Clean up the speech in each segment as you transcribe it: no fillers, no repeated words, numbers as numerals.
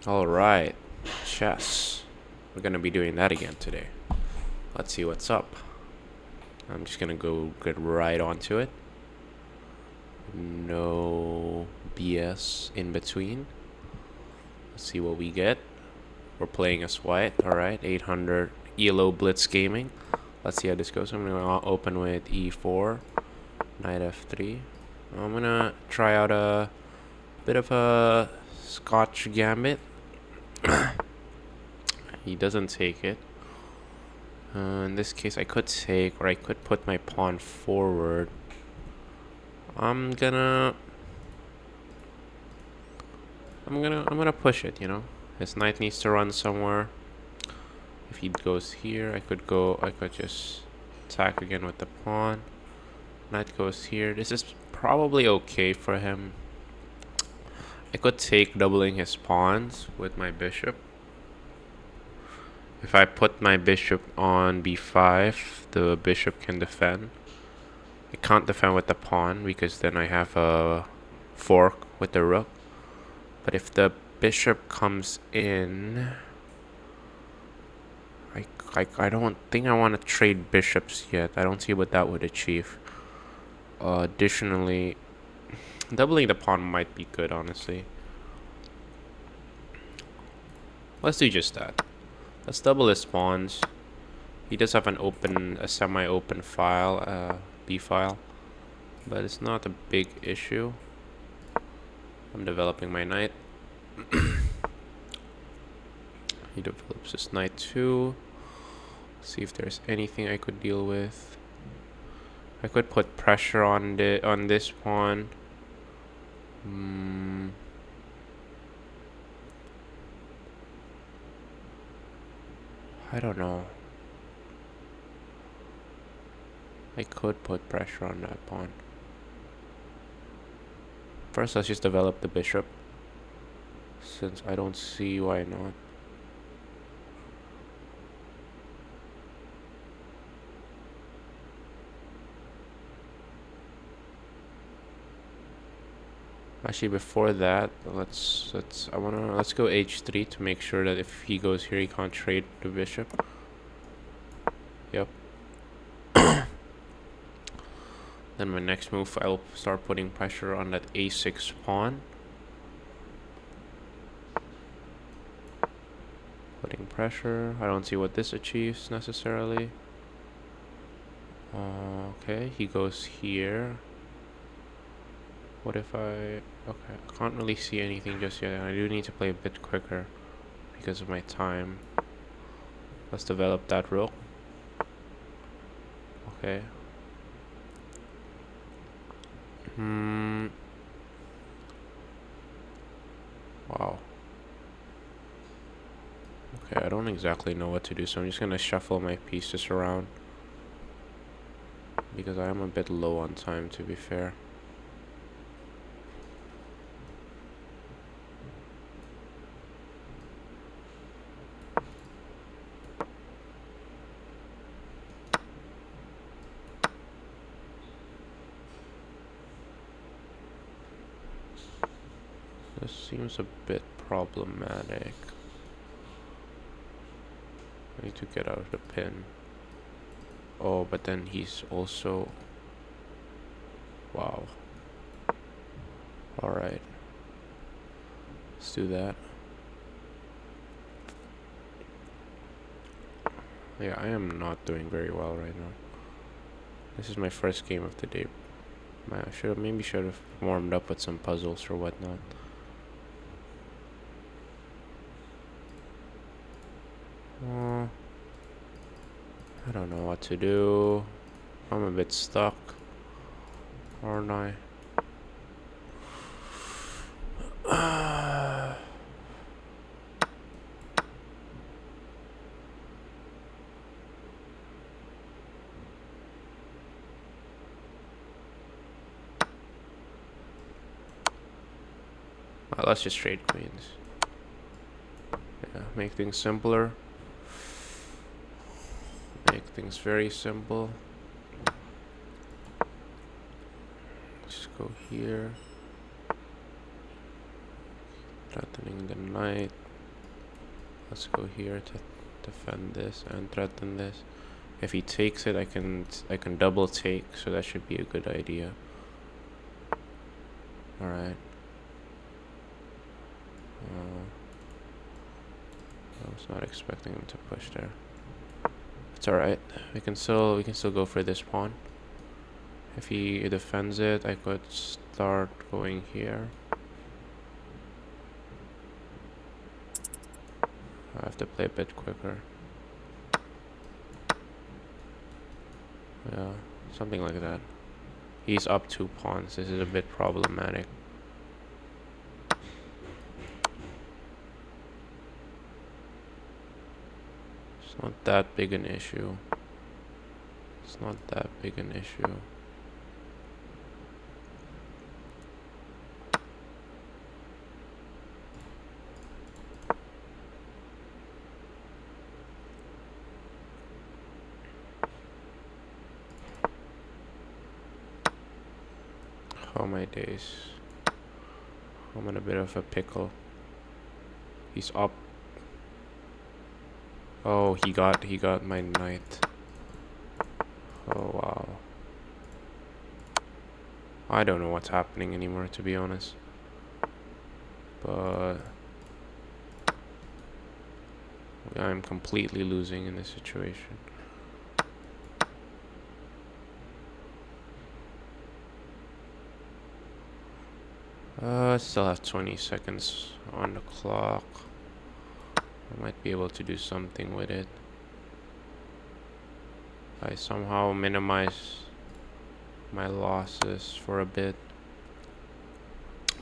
Alright, chess. We're gonna be doing that again today. Let's see what's up. I'm just gonna go get right onto it. No BS in between. Let's see what we get. We're playing as white. Alright, 800 ELO Blitz Gaming. Let's see how this goes. I'm gonna open with E4, Knight F3. I'm gonna try out a bit of a Scotch Gambit. He doesn't take it. In this case, I could take, or I could put my pawn forward. I'm gonna push it. His knight needs to run somewhere. If he goes here, I could just attack again with the pawn. Knight goes here. This is probably okay for him. I could take doubling his pawns with my bishop. If I put my bishop on b5, the bishop can defend. I can't defend with the pawn because then I have a fork with the rook. But if the bishop comes in, I don't think I want to trade bishops yet. I don't see what that would achieve. Additionally, doubling the pawn might be good, honestly. Let's do just that. Let's double his pawns. He does have a semi-open file, B file, but it's not a big issue. I'm developing my knight. He develops his knight too. See if there's anything I could deal with. I could put pressure on this pawn. I don't know. I could put pressure on that pawn. First, let's just develop the bishop, since I don't see why not. Actually, before that, let's go h3 to make sure that if he goes here, he can't trade the bishop. Yep. Then my next move, I'll start putting pressure on that a6 pawn. Putting pressure. I don't see what this achieves necessarily. Okay, he goes here. What if I... Okay, I can't really see anything just yet. I do need to play a bit quicker because of my time. Let's develop that rook. Okay. Wow. Okay, I don't exactly know what to do, so I'm just gonna shuffle my pieces around because I am a bit low on time, to be fair. This seems a bit problematic. I need to get out of the pin. Oh, but then he's also... Wow. Alright. Let's do that. Yeah, I am not doing very well right now. This is my first game of the day. I should have warmed up with some puzzles or whatnot. I don't know what to do. I'm a bit stuck, aren't I? Let's just trade queens. Yeah, make things simpler. Make things very simple. Let's go here. Threatening the knight. Let's go here to defend this and threaten this. If he takes it, I can double take, so that should be a good idea. All right. I was not expecting him to push there. It's all right. We can still go for this pawn. If he defends it, I could start going here. I have to play a bit quicker. Yeah, something like that. He's up 2 pawns. This is a bit problematic. It's not that big an issue. It's not that big an issue. Oh my days. I'm in a bit of a pickle. He's up. Oh, he got my knight. Oh wow. I don't know what's happening anymore, to be honest. But I'm completely losing in this situation. Still have 20 seconds on the clock. I might be able to do something with it. I somehow minimize my losses for a bit.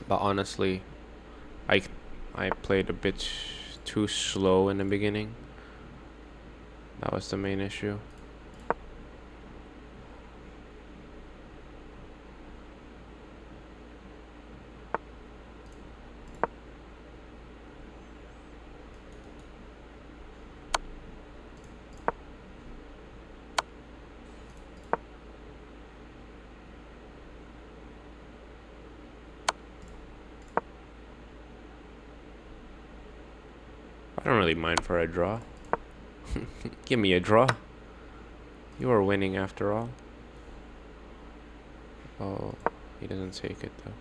But honestly, I played a bit too slow in the beginning. That was the main issue. I don't really mind for a draw. Give me a draw. You are winning after all. Oh, he doesn't take it though.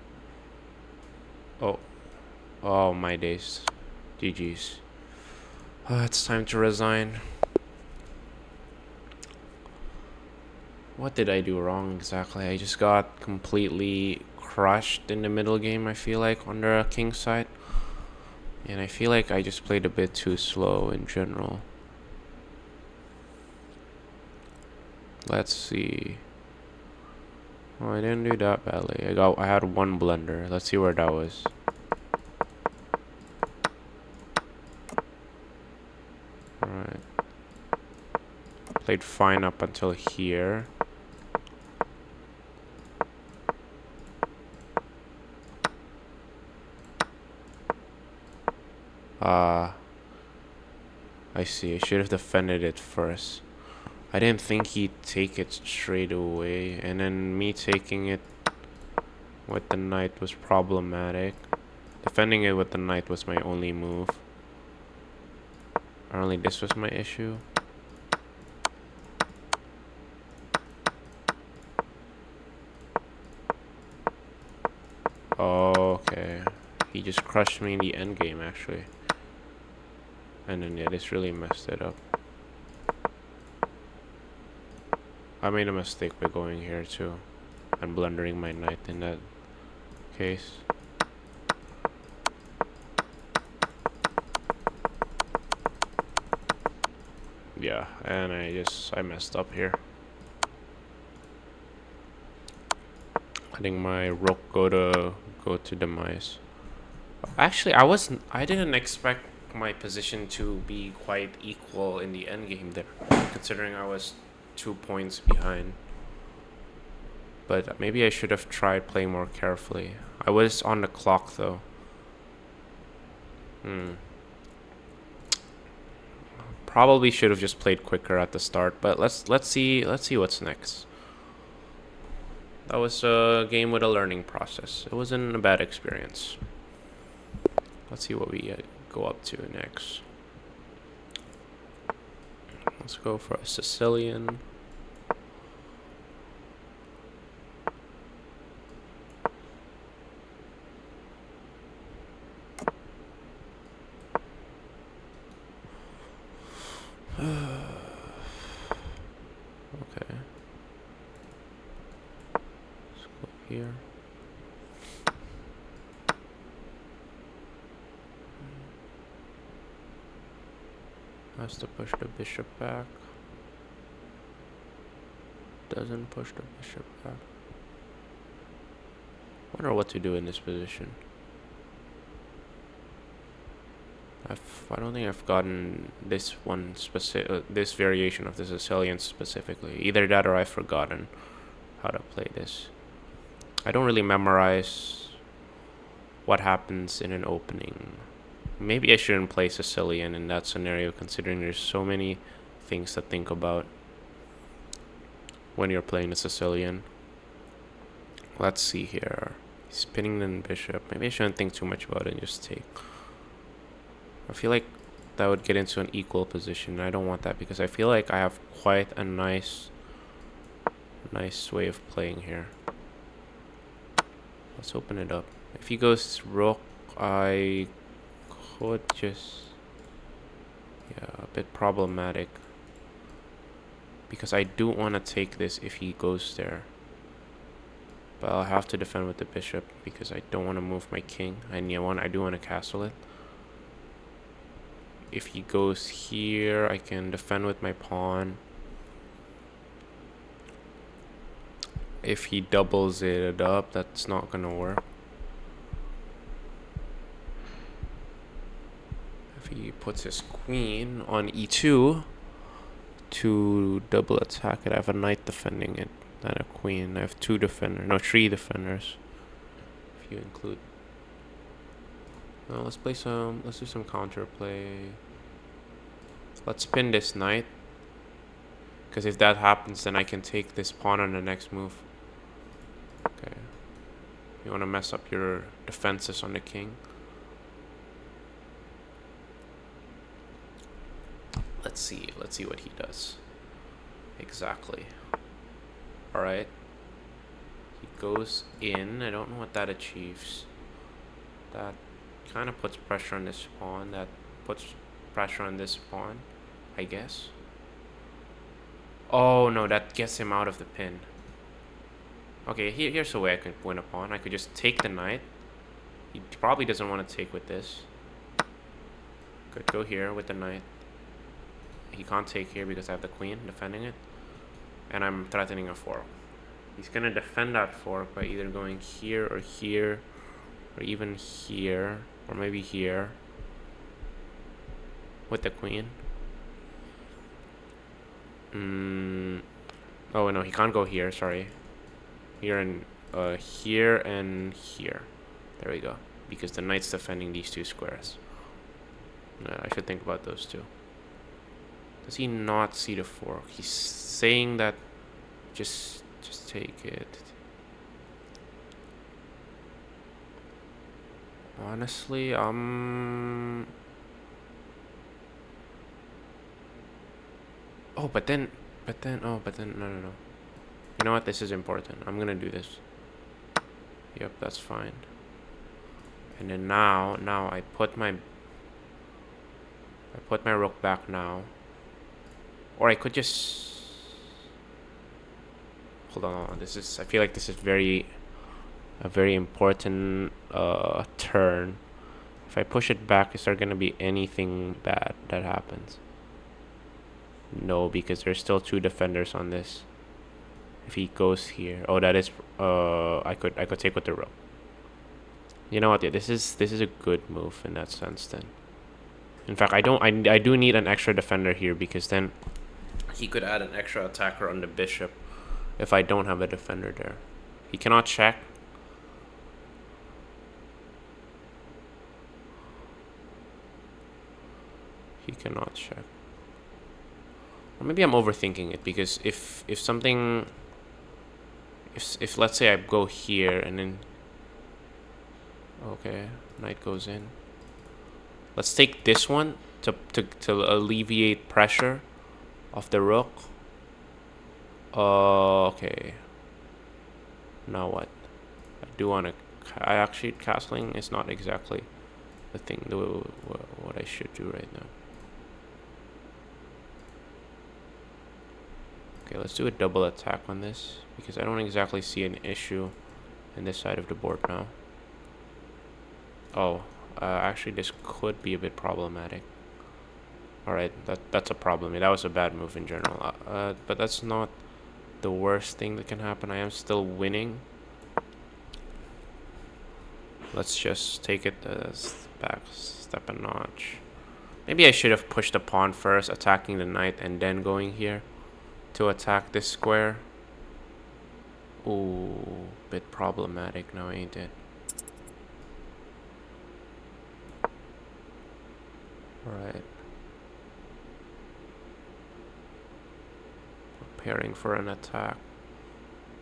Oh. Oh my days. GG's. It's time to resign. What did I do wrong exactly? I just got completely crushed in the middle game, I feel like, under a king side. And I feel like I just played a bit too slow in general. Let's see. Oh, I didn't do that badly. I had one blunder. Let's see where that was. Alright. Played fine up until here. I see. I should have defended it first. I didn't think he'd take it straight away, and then me taking it with the knight was problematic. Defending it with the knight was my only move. Apparently this was my issue. Okay. He just crushed me in the endgame, actually. And then, yeah, this really messed it up. I made a mistake by going here, too. And blundering my knight in that case. Yeah, and I messed up here. Letting my rook go to demise. Actually, I didn't expect my position to be quite equal in the endgame there, considering I was 2 points behind. But maybe I should have tried playing more carefully. I was on the clock though. Probably should have just played quicker at the start, but let's see what's next. That was a game with a learning process. It wasn't a bad experience. Let's see what we go up to next. Let's go for a Sicilian. Okay. Let's go here. Has to push the bishop back. Doesn't push the bishop back. Wonder what to do in this position. I don't think I've gotten this one specific, this variation of the Sicilian specifically. Either that or I've forgotten how to play this. I don't really memorize what happens in an opening. Maybe I shouldn't play Sicilian in that scenario, considering there's so many things to think about when you're playing the Sicilian. Let's see here. Spinning the bishop. Maybe I shouldn't think too much about it and just take. I feel like that would get into an equal position. I don't want that because I feel like I have quite a nice way of playing here. Let's open it up. If he goes rook, I could just... yeah, a bit problematic. Because I do want to take this if he goes there. But I'll have to defend with the bishop because I don't want to move my king. I do want to castle it. If he goes here, I can defend with my pawn. If he doubles it up, that's not going to work. If he puts his queen on e2 to double attack it, I have a knight defending it, not a queen. I have three defenders. If you include... let's do some counterplay. Let's spin this knight. Because if that happens, then I can take this pawn on the next move. Okay. You want to mess up your defenses on the king. Let's see what he does. Exactly. Alright. He goes in. I don't know what that achieves. That kind of puts pressure on this pawn. That puts pressure on this pawn, I guess. Oh no, that gets him out of the pin. Okay, here's a way I could win a pawn. I could just take the knight. He probably doesn't want to take with this. Could go here with the knight. He can't take here because I have the queen defending it. And I'm threatening a fork. He's going to defend that fork by either going here, or even here, or maybe here with the queen. Oh no, he can't go here, sorry. Here and here. There we go. Because the knight's defending these two squares. I should think about those two. Does he not see the fork? He's saying that just take it. Honestly, oh, but then, no. You know what? This is important. I'm gonna do this. Yep, that's fine. And then now I put my rook back now. Or I could just... Hold on. I feel like this is a very important turn. If I push it back, is there gonna be anything bad that happens? No, because there's still two defenders on this. If he goes here, oh, that is I could take with the rook. You know what? Yeah, this is a good move in that sense. Then, in fact, I do need an extra defender here because then he could add an extra attacker on the bishop if I don't have a defender there. He cannot check. He cannot check. Or maybe I'm overthinking it because if let's say I go here and then... Okay, knight goes in. Let's take this one to alleviate pressure. Off the rook. Okay. Now what? I do want to... I actually... Castling is not exactly the thing, what I should do right now. Okay, let's do a double attack on this, because I don't exactly see an issue in this side of the board now. Oh, actually this could be a bit problematic. Alright, that's a problem. That was a bad move in general. But that's not the worst thing that can happen. I am still winning. Let's just take it back step a notch. Maybe I should have pushed the pawn first, attacking the knight, and then going here to attack this square. Ooh, bit problematic now, ain't it? Alright. Preparing for an attack.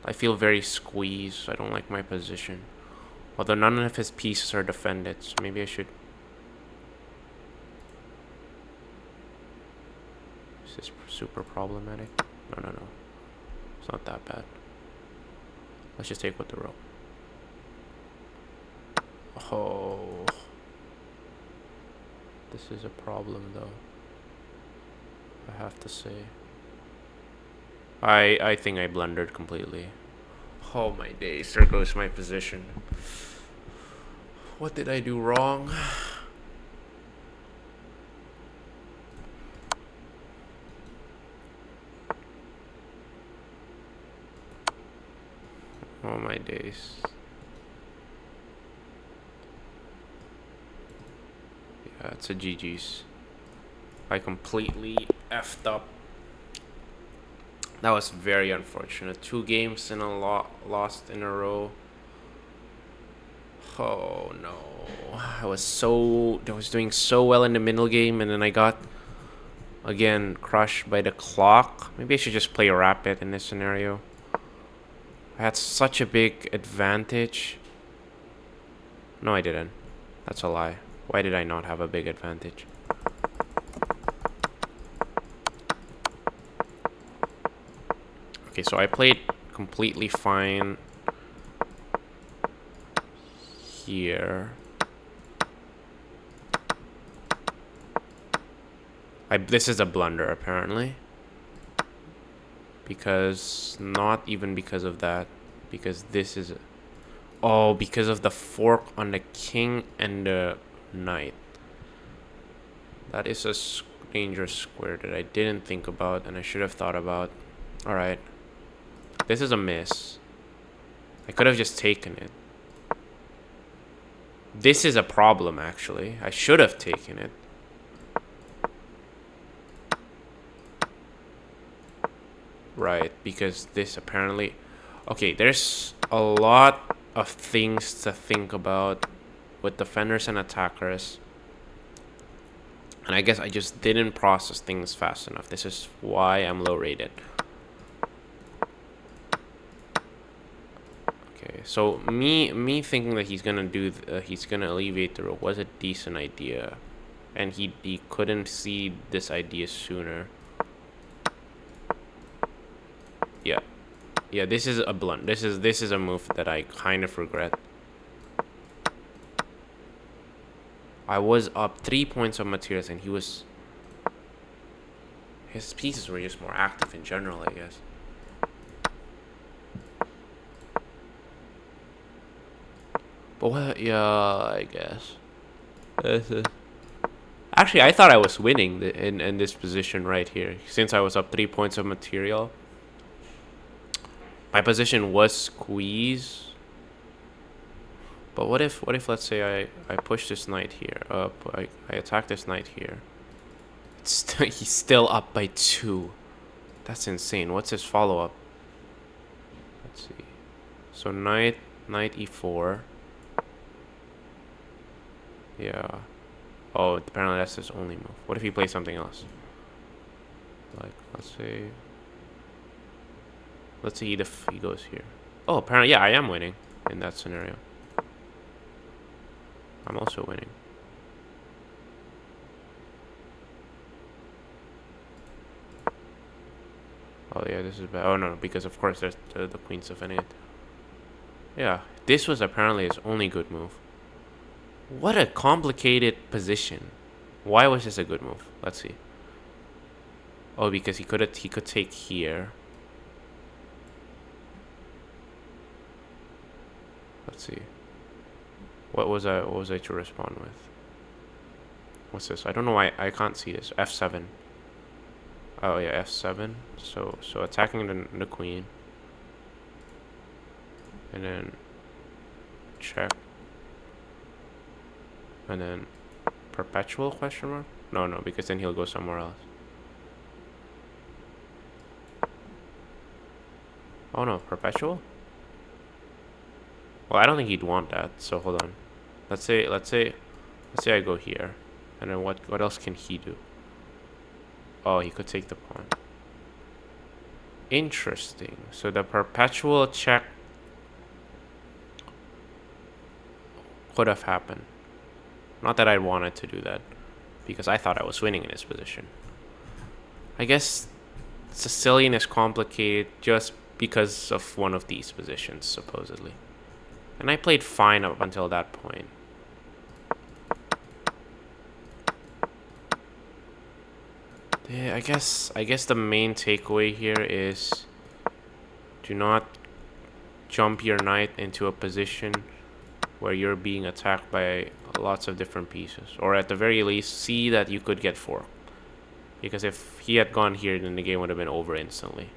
I feel very squeezed. I don't like my position. Although none of his pieces are defended, so maybe I should... Is this super problematic? No. It's not that bad. Let's just take with the rook. Oh. This is a problem, though. I have to say. I think I blundered completely. Oh my days, there goes my position. What did I do wrong? Oh my days. Yeah, it's a GG's. I completely effed up. That was very unfortunate. 2 games in a lost in a row. Oh no. I was doing so well in the middle game, and then I got again crushed by the clock. Maybe I should just play rapid in this scenario. I had such a big advantage. No, I didn't. That's a lie. Why did I not have a big advantage? Okay, so I played completely fine here. This is a blunder, apparently. Because, not even because of that. Because this is... Oh, because of the fork on the king and the knight. That is a dangerous square that I didn't think about and I should have thought about. Alright. This is a miss. I could have just taken it. This is a problem, actually. I should have taken it. Right, because this apparently... Okay, there's a lot of things to think about with defenders and attackers. And I guess I just didn't process things fast enough. This is why I'm low rated. Okay, so me thinking that he's gonna do he's gonna alleviate the rook was a decent idea, and he couldn't see this idea sooner. Yeah, this is a blunt. This is a move that I kind of regret. I was up 3 points of materials, and his pieces were just more active in general, I guess. But what? Yeah, I guess. Actually, I thought I was winning in this position right here, since I was up 3 points of material. My position was squeezed. But what if let's say I push this knight here up, I attack this knight here. He's still up by 2. That's insane. What's his follow-up? Let's see. So knight e4. Yeah. Oh, apparently that's his only move. What if he plays something else? Like, let's say he goes here. Oh, apparently, yeah, I am winning in that scenario. I'm also winning. Oh yeah, this is bad. Oh no, because of course there's the queen's defending it. Yeah, this was apparently his only good move. What a complicated position. Why was this a good move? Let's see. Oh, because he could take here. Let's see. What was I to respond with? What's this? I don't know why I can't see this. F7. Oh yeah, F7. So attacking the queen. And then check. And then perpetual question mark? No, because then he'll go somewhere else. Oh no, perpetual? Well, I don't think he'd want that. So hold on. Let's say I go here. And then what else can he do? Oh, he could take the pawn. Interesting. So the perpetual check could have happened. Not that I wanted to do that, because I thought I was winning in this position. I guess Sicilian is complicated just because of one of these positions, supposedly. And I played fine up until that point. Yeah, I guess the main takeaway here is do not jump your knight into a position where you're being attacked by lots of different pieces. Or at the very least, see that you could get forked. Because if he had gone here, then the game would have been over instantly.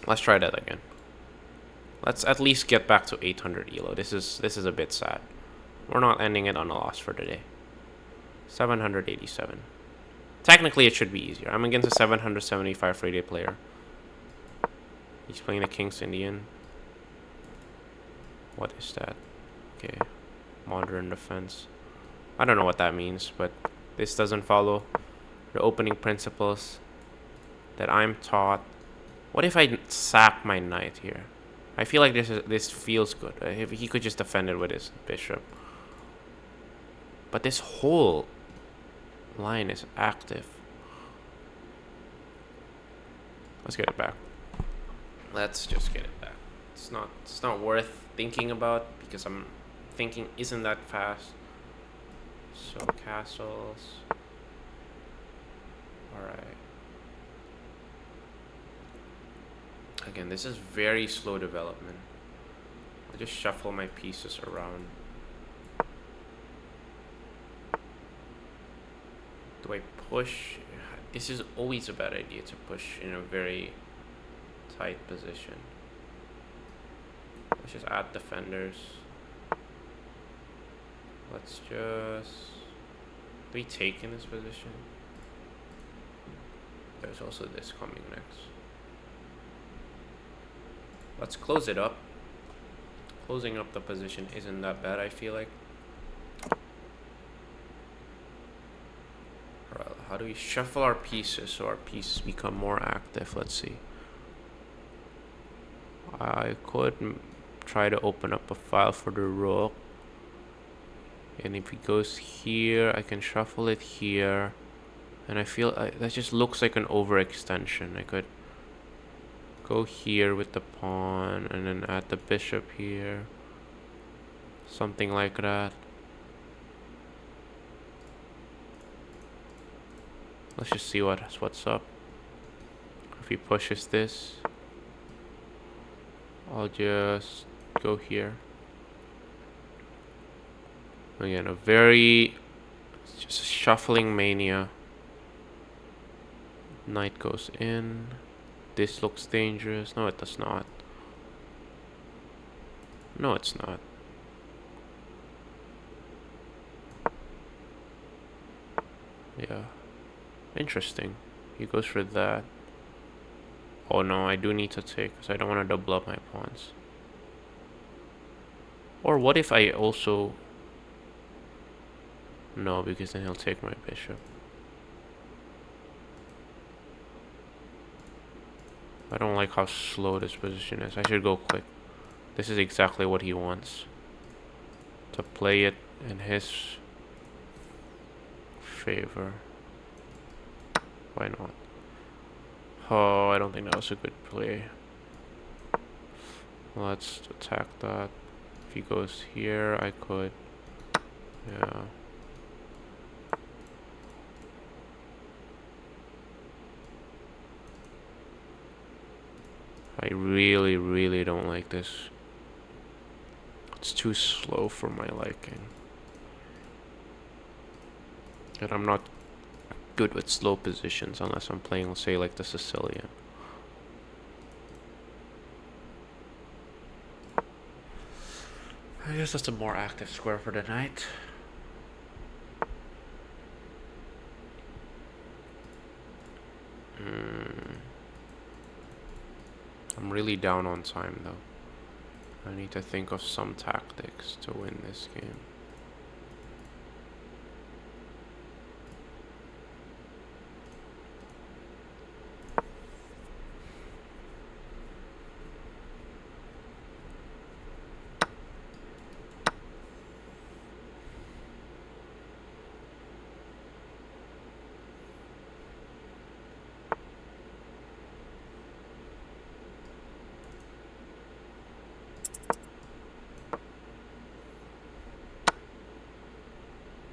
Let's try that again. Let's at least get back to 800 elo. This is a bit sad. We're not ending it on a loss for today. 787. Technically, it should be easier. I'm against a 775 rated player. He's playing the King's Indian. What is that? Okay. Modern defense. I don't know what that means, but this doesn't follow the opening principles that I'm taught. What if I sack my knight here? I feel like this feels good. If he could just defend it with his bishop. But this whole line is active. Let's get it back. Let's just get it back. It's not worth thinking about because I'm thinking isn't that fast. So castles. Alright. Again, this is very slow development. I'll just shuffle my pieces around. Do I push? This is always a bad idea to push in a very tight position. Let's just add defenders. Let's just... Do we take in this position? There's also this coming next. Let's close it up. Closing up the position isn't that bad, I feel like. Alright, how do we shuffle our pieces so our pieces become more active? Let's see. I could try to open up a file for the rook. And if he goes here, I can shuffle it here. And I feel that just looks like an overextension. I could go here with the pawn and then add the bishop here. Something like that. Let's just see what's up. If he pushes this, I'll just go here. Again, just a shuffling mania. Knight goes in. This looks dangerous. No, it does not. No, it's not. Yeah. Interesting. He goes for that. Oh no, I do need to take because I don't want to double up my pawns. Or what if I also... No, because then he'll take my bishop. I don't like how slow this position is. I should go quick. This is exactly what he wants. To play it in his favor. Why not? Oh, I don't think that was a good play. Let's attack that. If he goes here, I could. Yeah. I really, really don't like this. It's too slow for my liking. And I'm not good with slow positions unless I'm playing, say, like the Sicilian. I guess that's a more active square for the night. I'm really down on time though. I need to think of some tactics to win this game.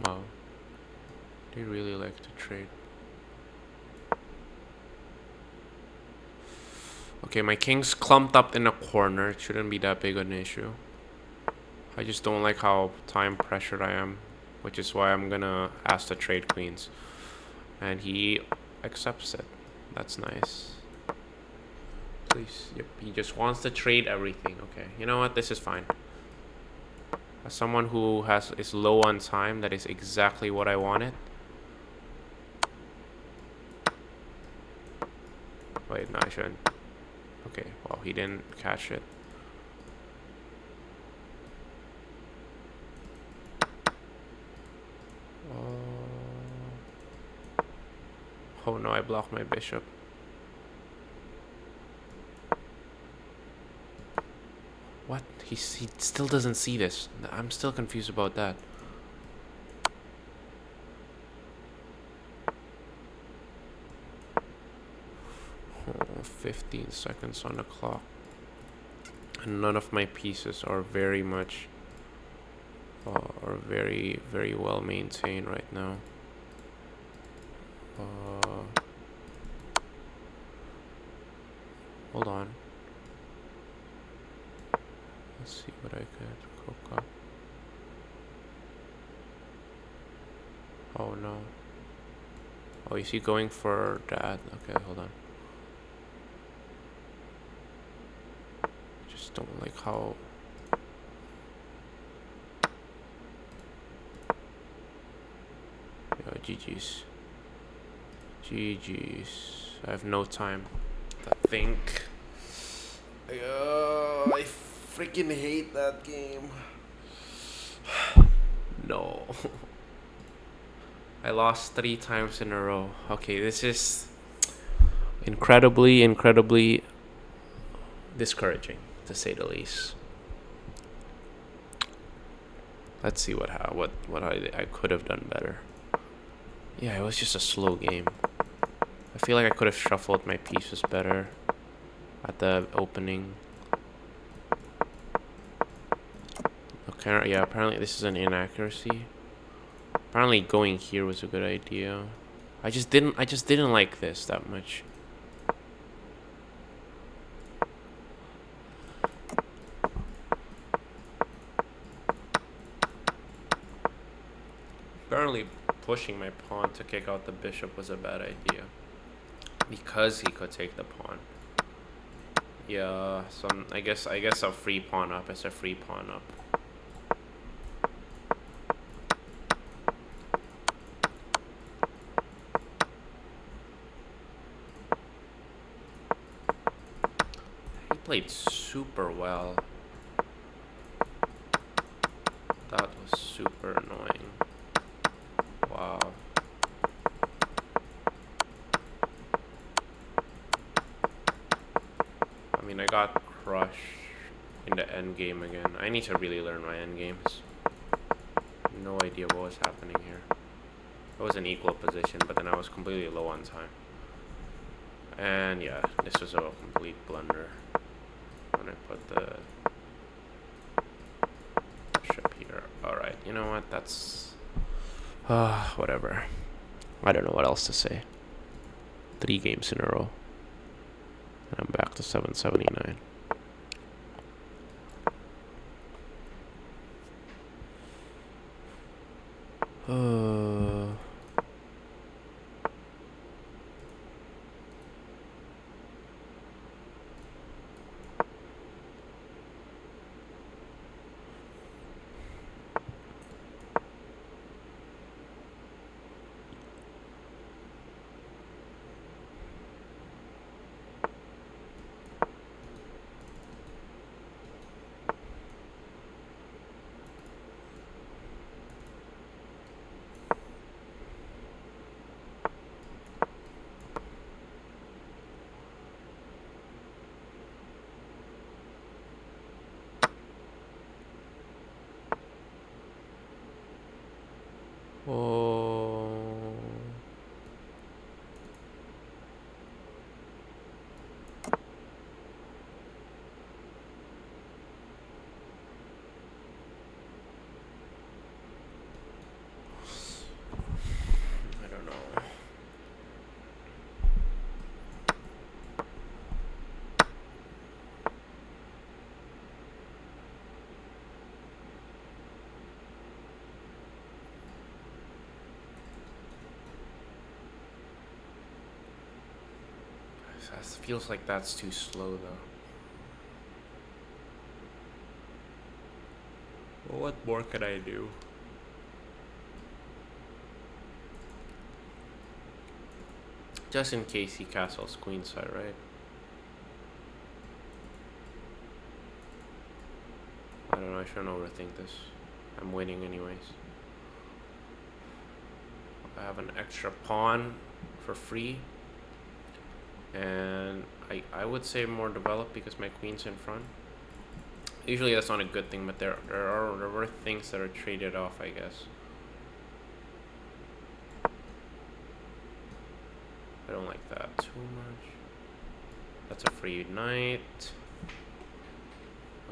Wow. They really like to trade. Okay, my king's clumped up in a corner. It shouldn't be that big an issue. I just don't like how time pressured I am, which is why I'm gonna ask to trade queens. And he accepts it. That's nice. Please. Yep, he just wants to trade everything. Okay, you know what? This is fine. As someone who is low on time, that is exactly what I wanted. Wait, no, I shouldn't. Okay, well, he didn't catch it. Oh no, I blocked my bishop. What? He still doesn't see this. I'm still confused about that. Oh, 15 seconds on the clock. And none of my pieces are very much... are very, very well maintained right now. Hold on. Let's see what I could cook up. Oh no. Oh, is he going for that? Okay, hold on. Just don't like how... Yo, GG's. GG's. I have no time to think. I freaking hate that game. No. I lost 3 times in a row. Okay, this is incredibly discouraging, to say the least. Let's see what I could have done better. Yeah, it was just a slow game. I feel like I could have shuffled my pieces better at the opening. Okay, yeah, apparently this is an inaccuracy. Apparently going here was a good idea. I just didn't like this that much. Apparently pushing my pawn to kick out the bishop was a bad idea, because he could take the pawn. Yeah, I guess a free pawn up is a free pawn up. He played super well. That was super annoying. Wow. I mean, I got crushed in the end game again. I need to really learn my end games. No idea what was happening here. I was in equal position, but then I was completely low on time. And yeah, this was a complete blunder when I put the ship here. Alright, you know what? That's... whatever. I don't know what else to say. 3 games in a row. And I'm back to 779. Oh. I don't know. That feels like that's too slow though. Well, what more could I do? Just in case he castles queenside, right? I don't know, I shouldn't overthink this. I'm winning anyways. I have an extra pawn for free. And I would say more developed because my queen's in front. Usually that's not a good thing, but there were things that are traded off, I guess. I don't like that too much. That's a free knight.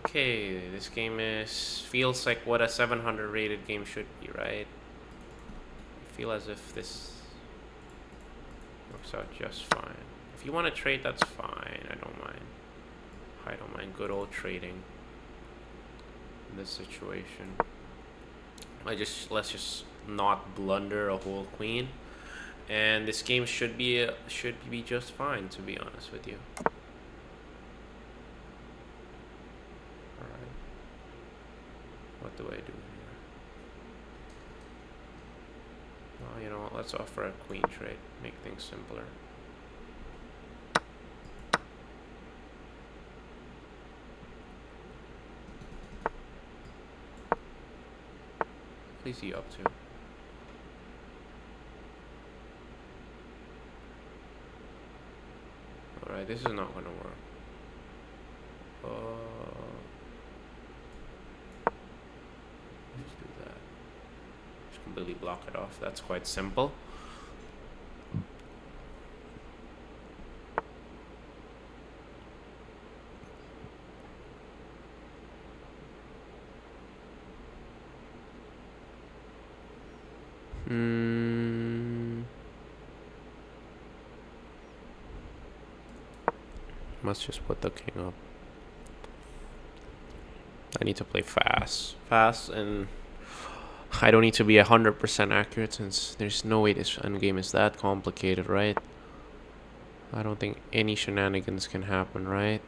Okay, this game feels like what a 700 rated game should be, right? I feel as if this works out just fine. If you want to trade, that's fine. I don't mind. I don't mind good old trading in this situation. Let's just not blunder a whole queen, and this game should be just fine, to be honest with you. All right. What do I do here? Well, you know what? Let's offer a queen trade. Make things simpler. What is he up to? Alright, this is not gonna work. Just do that. Just completely block it off. That's quite simple. Must just put the king up. I need to play fast, and I don't need to be 100% accurate since there's no way this endgame is that complicated, right? I don't think any shenanigans can happen, right?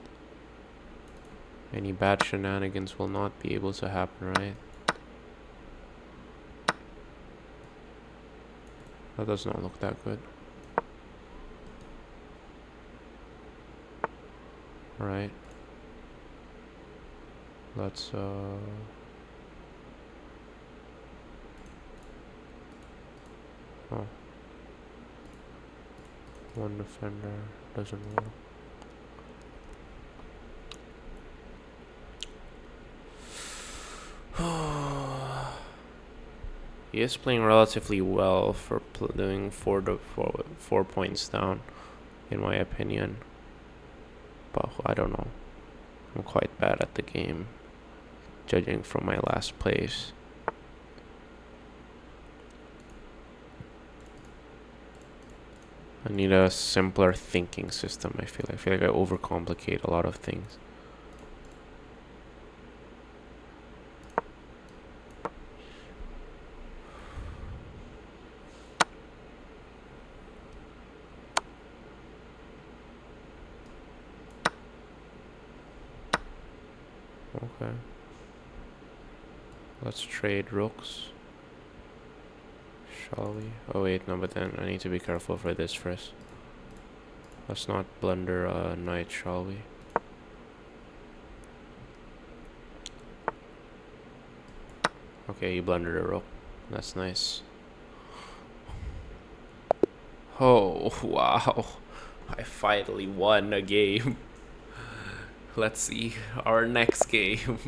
Any bad shenanigans will not be able to happen, right? That does not look that good. Alright. Let's oh, one defender doesn't work. He is playing relatively well for doing 4 points down. in my opinion. But I don't know. I'm quite bad at the game, judging from my last plays. I need a simpler thinking system. I feel like I overcomplicate a lot of things. Okay. Let's trade rooks. Shall we? Oh wait, no, but then I need to be careful for this first. Let's not blunder a knight, shall we? Okay, you blundered a rook. That's nice. Oh, wow. I finally won a game. Let's see our next game.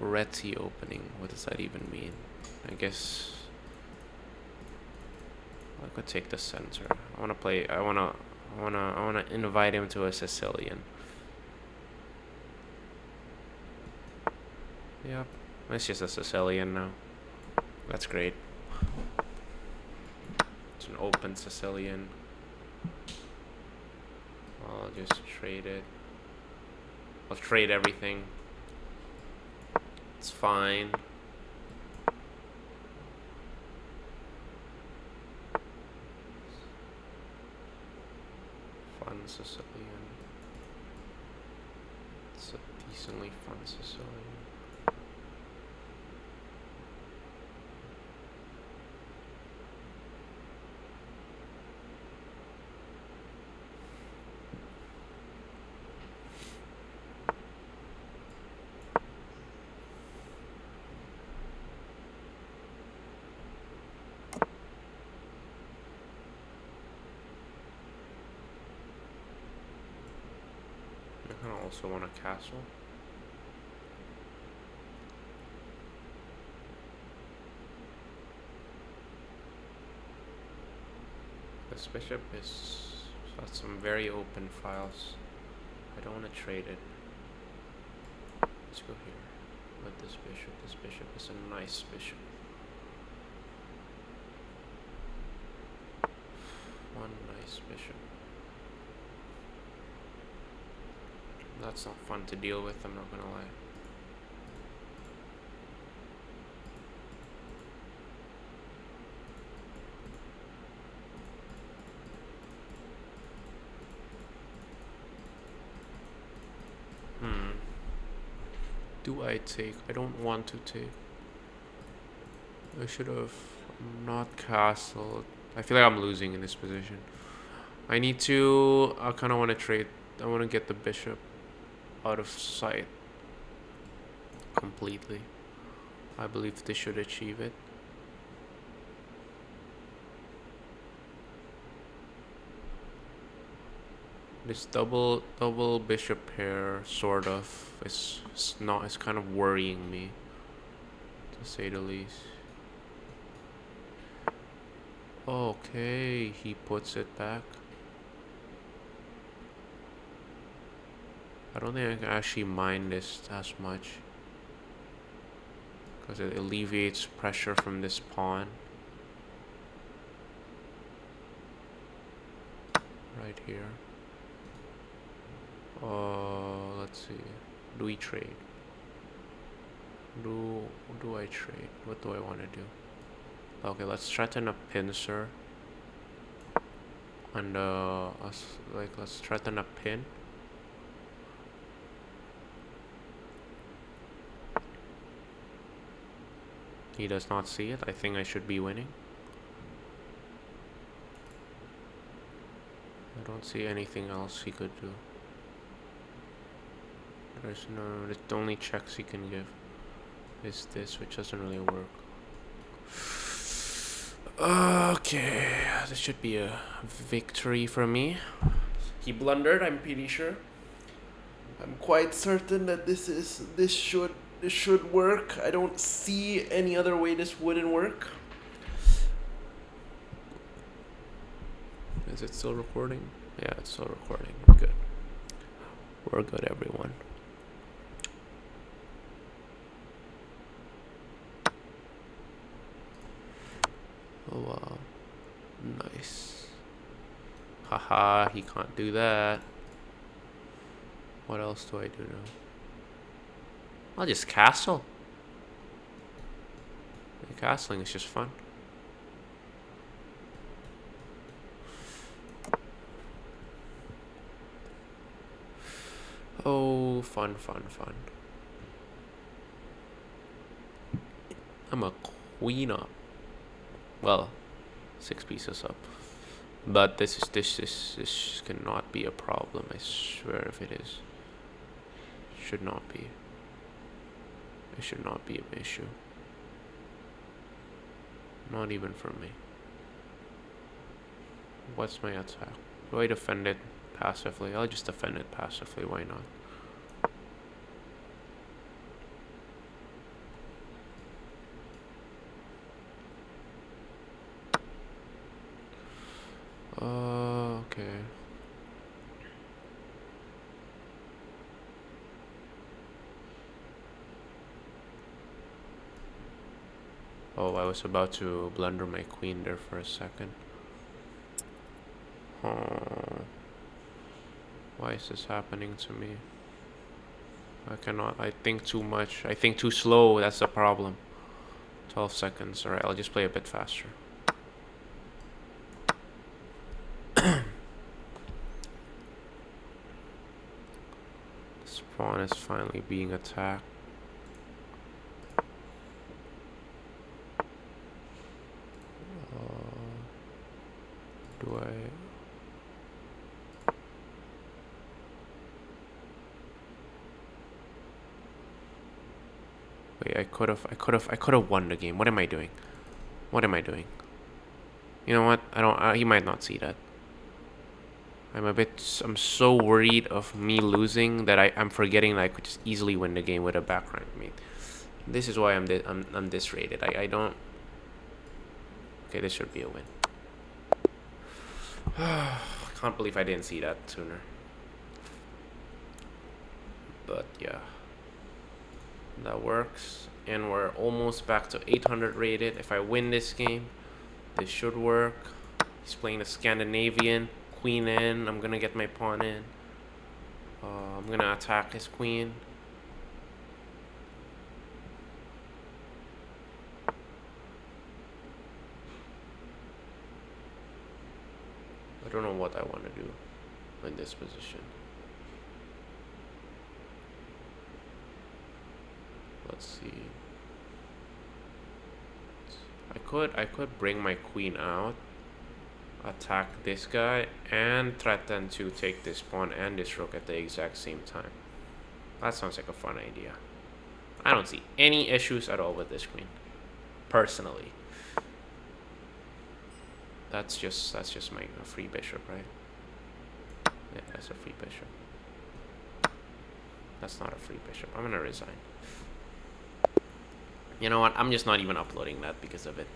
Red Sea opening. What does that even mean? I guess I could take the center. I wanna play. I wanna invite him to a Sicilian. Yep, it's just a Sicilian now. That's great. It's an open Sicilian. I'll just trade it. I'll trade everything. It's fine. Fun Sicilian. It's a decently fun Sicilian. I also want a castle. This bishop is got some very open files. I don't want to trade it. Let's go here with this bishop. This bishop is a nice bishop. One nice bishop. That's not fun to deal with, I'm not gonna lie. Do I take? I don't want to take. I should have not castled. I feel like I'm losing in this position. I need to. I kind of want to trade. I want to get the bishop out of sight completely. I believe this should achieve it. This double bishop pair sort of is kind of worrying me, to say the least. Okay, he puts it back. I don't think I can actually mind this as much, because it alleviates pressure from this pawn. Right here. Let's see. Do we trade? Do I trade? What do I want to do? Okay, let's threaten a pincer. And let's threaten a pin. He does not see it. I think I should be winning. I don't see anything else he could do. There's the only checks he can give is this, which doesn't really work. Okay, this should be a victory for me. He blundered, I'm pretty sure. I'm quite certain that this should This should work. I don't see any other way this wouldn't work. Is it still recording? Yeah, it's still recording. Good. We're good, everyone. Oh, wow. Nice. Haha, he can't do that. What else do I do now? I'll just castle. Castling is just fun. Oh, fun. I'm a queen up. Well, 6 pieces up. But this cannot be a problem. I swear if it is. Should not be. It should not be an issue. Not even for me. What's my attack? Do I defend it passively? I'll just defend it passively. Why not? Okay. Oh, I was about to blunder my queen there for a second. Oh. Why is this happening to me? I cannot. I think too much. I think too slow. That's the problem. 12 seconds. Alright, I'll just play a bit faster. This pawn is finally being attacked. Do I... Wait, I could have won the game. What am I doing? You know what? I don't. He might not see that. I'm so worried of me losing that I'm forgetting that I could just easily win the game with a back rank mate. This is why I'm this rated. I don't. Okay, this should be a win. I can't believe I didn't see that sooner. But yeah, that works, and we're almost back to 800 rated. If I win this game, this should work. He's playing the Scandinavian. Queen in. I'm gonna get my pawn in. I'm gonna attack his queen. I don't know what I want to do in this position. Let's see. I could bring my queen out, attack this guy, and threaten to take this pawn and this rook at the exact same time. That sounds like a fun idea. I don't see any issues at all with this queen, personally. That's just my free bishop, right? Yeah, that's a free bishop. That's not a free bishop. I'm gonna resign. You know what? I'm just not even uploading that because of it.